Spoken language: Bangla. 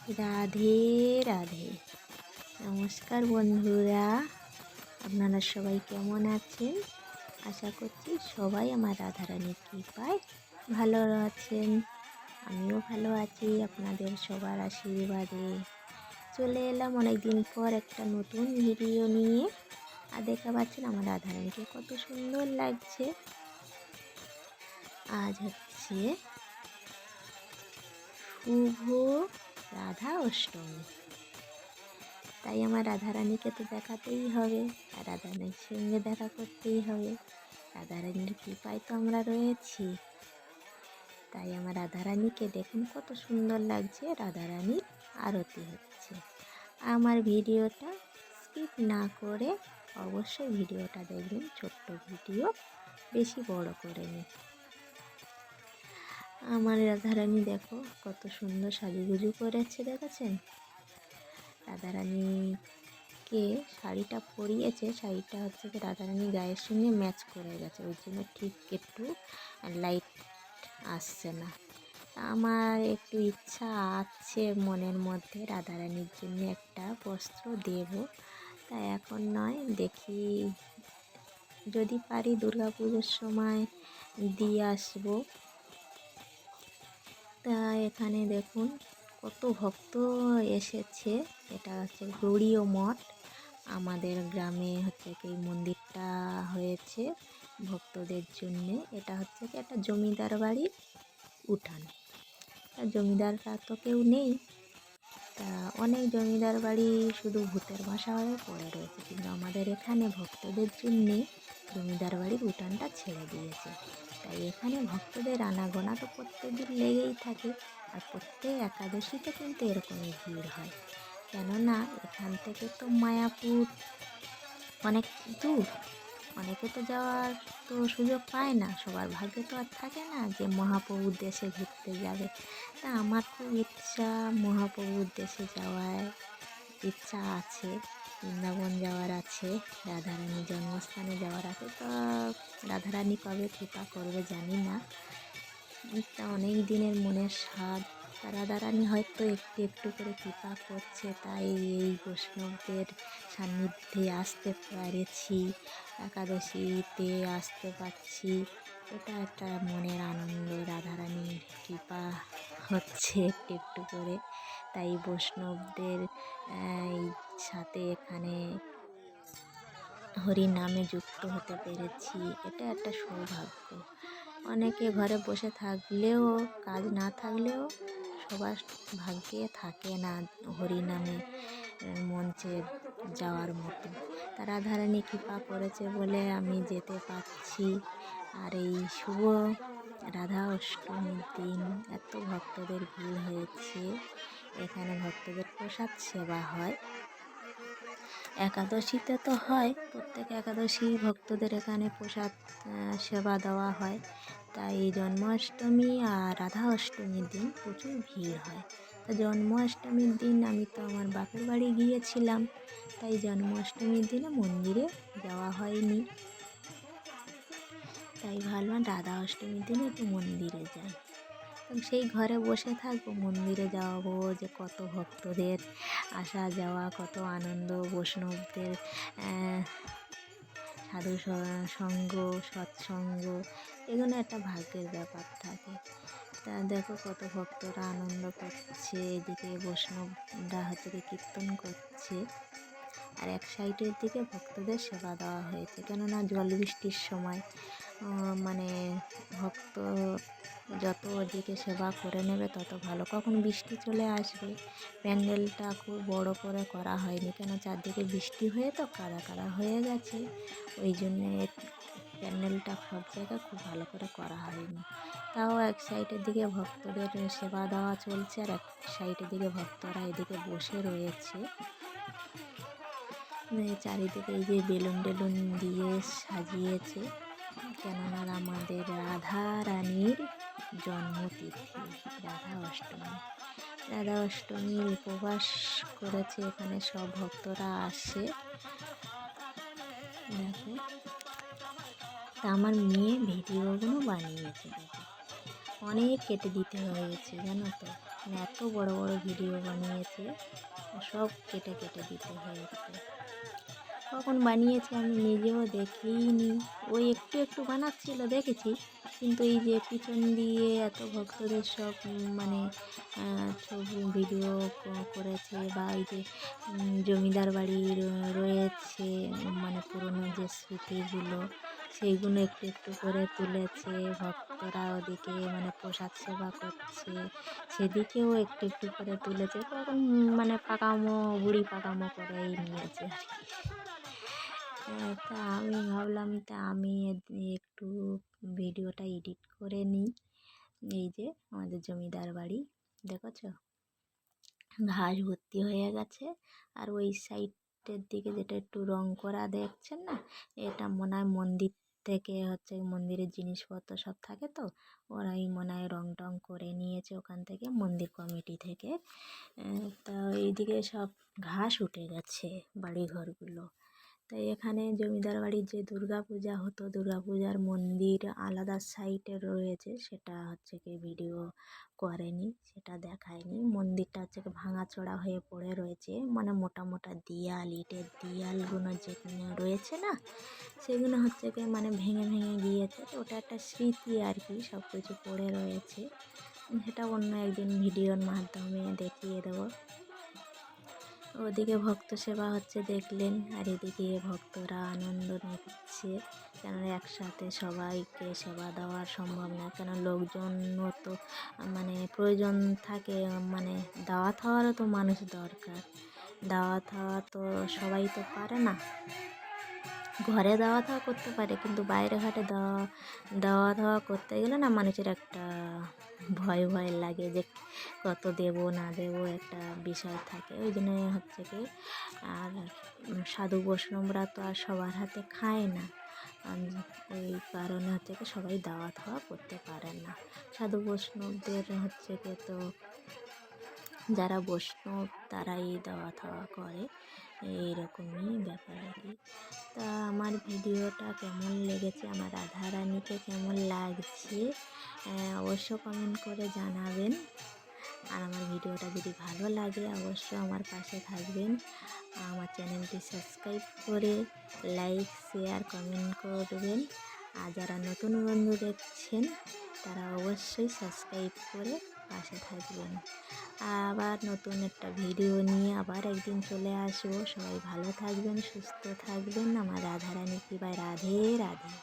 রাধে রাধে। নমস্কার বন্ধুরা, আপনারা সবাই কেমন আছেন? আশা করছি সবাই আমার রাধারানীর কৃপায় ভালো আছেন। আমিও ভালো আছি আপনাদের সবার আশীর্বাদে। চলে এলাম অনেক দিন পর একটা নতুন ভিডিও নিয়ে। আর দেখা পাচ্ছেন আমার রাধারানীকে কত সুন্দর লাগছে। আজ হচ্ছে শুভ রাধা অষ্টমী, তাই আমার রাধারানীকে তো দেখাতেই হবে, আর রাধারানীর সঙ্গে দেখা করতেই হবে। রাধারানীর কৃপায় তো আমরা রয়েছি, তাই আমার রাধারানীকে দেখুন কত সুন্দর লাগছে। রাধারানীর আরতি হচ্ছে। আমার ভিডিওটা স্কিপ না করে অবশ্যই ভিডিওটা দেখবেন, ছোট্ট ভিডিও, বেশি বড় করে নিন। আমার রাধারানী দেখো কত সুন্দর সাজুগুজু করেছে, দেখেছেন? রাধারানীকে শাড়িটা পরিয়েছে, শাড়িটা হচ্ছে কি রাধারানী গায়ের সঙ্গে ম্যাচ করে গেছে, ওই জন্য ঠিক একটু লাইট আসছে না। আমার একটু ইচ্ছা আছে মনের মধ্যে রাধারানীর জন্য একটা বস্ত্র দেব, তাই এখন নয়, দেখি যদি পারি দুর্গা পুজোর সময় দিয়ে আসবো। তা এখানে দেখুন কত ভক্ত এসেছে। এটা হচ্ছে গৌড়ীয় মঠ, আমাদের গ্রামে হচ্ছে কি মন্দিরটা হয়েছে ভক্তদের জন্যে। এটা হচ্ছে কি একটা জমিদার বাড়ির উঠান। জমিদাররা তো কেউ নেই, তা অনেক জমিদার বাড়ি শুধু ভূতের বাসা হয়ে পড়ে রয়েছে, কিন্তু আমাদের এখানে ভক্তদের জন্যে জমিদার বাড়ির উঠানটা ছেড়ে দিয়েছে। তাই এখানে ভক্তদের আনাগোনা তো প্রত্যেকদিন লেগেই থাকে, আর প্রত্যেক একাদশীতে কিন্তু এরকমই ভিড় হয়। কেননা এখান থেকে তো মায়াপুর অনেক দূর, অনেকে তো যাওয়ার তো সুযোগ পায় না, সবার ভাগ্যে তো আর থাকে না যে মহাপ্রভুর দেশে ঘুরতে যাবে। তা আমার খুব ইচ্ছা মহাপ্রভুর দেশে যাওয়ার ইচ্ছা আছে, বৃন্দাবন যাওয়ার আছে, রাধারানীর জন্মস্থানে যাওয়ার আছে। তো রাধারানী কবে কৃপা করবে জানি না, তা অনেক দিনের মনের স্বাদ। রাধারানী হয়তো একটু একটু করে কৃপা করছে, তাই এই বৈষ্ণবদের সান্নিধ্যে আসতে পেরেছি, একাদশীতে আসতে পারছি। এটা একটা মনের আনন্দ, রাধারানীর কৃপা হচ্ছে একটু একটু করে। তাই বৈষ্ণবদের এই সাথে এখানে হরি নামে যুক্ত হতে পেরেছি, এটা একটা সৌভাগ্য। অনেকে ঘরে বসে থাকলেও, কাজ না থাকলেও সবার ভাগ্যে থাকে না হরি নামে মঞ্চে যাওয়ার মতো। তা রাধারানী কৃপা করেছে বলে আমি যেতে পারছি। আর এই শুভ রাধা অষ্টমীর দিন এত ভক্তদের ভিড় হয়েছে। এখানে ভক্তদের প্রসাদ সেবা হয়, একাদশীতে তো হয়, প্রত্যেক একাদশী ভক্তদের এখানে প্রসাদ সেবা দেওয়া হয়। তাই জন্মাষ্টমী আর রাধা অষ্টমীর দিন প্রচুর ভিড় হয়। তা জন্মাষ্টমীর দিন আমি তো আমার বাপের বাড়ি গিয়েছিলাম, তাই জন্মাষ্টমীর দিনে মন্দিরে যাওয়া হয়নি, তাই ভাবলাম রাধা অষ্টমীর দিনে একটু মন্দিরে যাই। সেই ঘরে বসে থাকবো, মন্দিরে যাওয়াবো, যে কত ভক্তদের আসা যাওয়া, কত আনন্দ, বৈষ্ণবদের সাধু সঙ্গ, সৎসঙ্গ, এগুলো একটা ভাগ্যের ব্যাপার থাকে। তা দেখো কত ভক্তরা আনন্দ করছে, এদিকে বৈষ্ণবরা হচ্ছে কীর্তন করছে, আর এক সাইডের দিকে ভক্তদের সেবা দেওয়া হয়েছে। কেননা জল বৃষ্টির সময় মানে ভক্ত যত ওদিকে সেবা করে নেবে তত ভালো। কখন বৃষ্টি চলে আসবে, প্যান্ডেলটা খুব বড় করে করা হয়নি, কেন চারদিকে বৃষ্টি হয়ে তো কাদা কাদা হয়ে গেছে, ওই জন্যে প্যান্ডেলটা সব জায়গায় খুব ভালো করে করা হয়নি। তাও এক সাইডের দিকে ভক্তদের সেবা দেওয়া চলছে, আর এক সাইডের দিকে ভক্তরা এদিকে বসে রয়েছে। চারিদিকে এই যে বেলুন টেলুন দিয়ে সাজিয়েছে, কেননা আমাদের রাধা রানীর জন্মতিথি রাধা অষ্টমী। রাধা অষ্টমীর উপবাস করেছে, এখানে সব ভক্তরা আসে। দেখো, তা আমার মেয়ে ভিডিওগুলো বানিয়েছে, দেখো অনেক কেটে দিতে হয়েছে জানো তো, মানে এত বড় বড় ভিডিও বানিয়েছে, সব কেটে কেটে দিতে হয়েছে। কখন বানিয়েছে আমি নিজেও দেখিনি, ওই একটু একটু বানাচ্ছিল দেখেছি, কিন্তু এই যে পিছন দিয়ে এত ভক্তদের সব মানে ছবি ভিডিও করেছে, বা এই যে জমিদার বাড়ি রয়েছে, মানে পুরনো যে স্মৃতিগুলো সেইগুলো একটু একটু করে তুলেছে। ভক্তরা ওদিকে মানে প্রসাদ সেবা করছে, সেদিকেও একটু একটু করে তুলেছে। কখন মানে পাকামো বুড়ি পাকামো করেই নিয়েছে আর কি। তা আমি ভাবলাম আমি একটু ভিডিওটা এডিট করে নিই। এই যে আমাদের জমিদার বাড়ি দেখেছো, ঘাস ভর্তি হয়ে গেছে, আর ওই সাইডের দিকে যেটা একটু রং করা দেখছেন না, এটা মনে হয় মন্দির থেকে হচ্ছে, মন্দিরের জিনিসপত্র সব থাকে তো, ওরাই মনে হয় রং টং করে নিয়েছে ওখান থেকে, মন্দির কমিটি থেকে। তা এইদিকে সব ঘাস উঠে গেছে বাড়িঘরগুলো। তাই এখানে জমিদার বাড়ির যে দুর্গাপূজা হতো, দুর্গাপূজার মন্দির আলাদা সাইডে রয়েছে, সেটা হচ্ছে কি ভিডিও করেনি, সেটা দেখায়নি। মন্দিরটা হচ্ছে কি ভাঙাচোরা হয়ে পড়ে রয়েছে, মানে মোটা মোটা দেয়াল, ইটের দেয়ালগুলো যেগুলো রয়েছে না, সেগুলো হচ্ছে কি মানে ভেঙে ভেঙে গিয়েছে। তো ওটা একটা স্মৃতি আর কি, সব কিছু পড়ে রয়েছে। সেটা অন্য একদিন ভিডিওর মাধ্যমে দেখিয়ে দেবো। ওদিকে ভক্ত সেবা হচ্ছে দেখলেন, আর এদিকে ভক্তরা আনন্দ নিচ্ছে। কেন একসাথে সবাইকে সেবা দেওয়া সম্ভব না, কেন লোকজনও তো মানে প্রয়োজন থাকে, মানে দাওয়াত হওয়ারও তো মানুষ দরকার। দাওয়াত হওয়া তো সবাই তো পারে না, ঘরে দাওয়াত হওয়া করতে পারে, কিন্তু বাইরে ঘাটে দাওয়াত হওয়া করতে গেলে না মানুষের একটা ভয় ভয় লাগে, যে কত দেব না দেব একটা বিষয় থাকে। ওই জন্য হচ্ছে কি, আর সাধু বৈষ্ণবরা তো আর সবার হাতে খায় না, ওই কারণে হচ্ছে কি সবাই দাওয়াত হওয়া করতে পারে না। সাধু বৈষ্ণবদের হচ্ছে কি, তো যারা বৈষ্ণব তারাই দাওয়াত হওয়া করে, এইরকমই ব্যাপার আর কি। তা আমার ভিডিওটা কেমন লেগেছে, আমার রাধারানীকে কেমন লাগছে, অবশ্য কমেন্ট করে জানাবেন। আর আমার ভিডিওটা যদি ভালো লাগে অবশ্যই আমার পাশে থাকবেন, আমার চ্যানেলটি সাবস্ক্রাইব করে লাইক শেয়ার কমেন্ট করবেন। আর যারা নতুন বন্ধু দেখছেন তারা অবশ্যই সাবস্ক্রাইব করে পাশে থাকবেন। আবার নতুন একটা ভিডিও নিয়ে আবার একদিন চলে আসবো। সবাই ভালো থাকবেন, সুস্থ থাকবেন। আমার রাধারানী কৃপায় রাধে রাধে।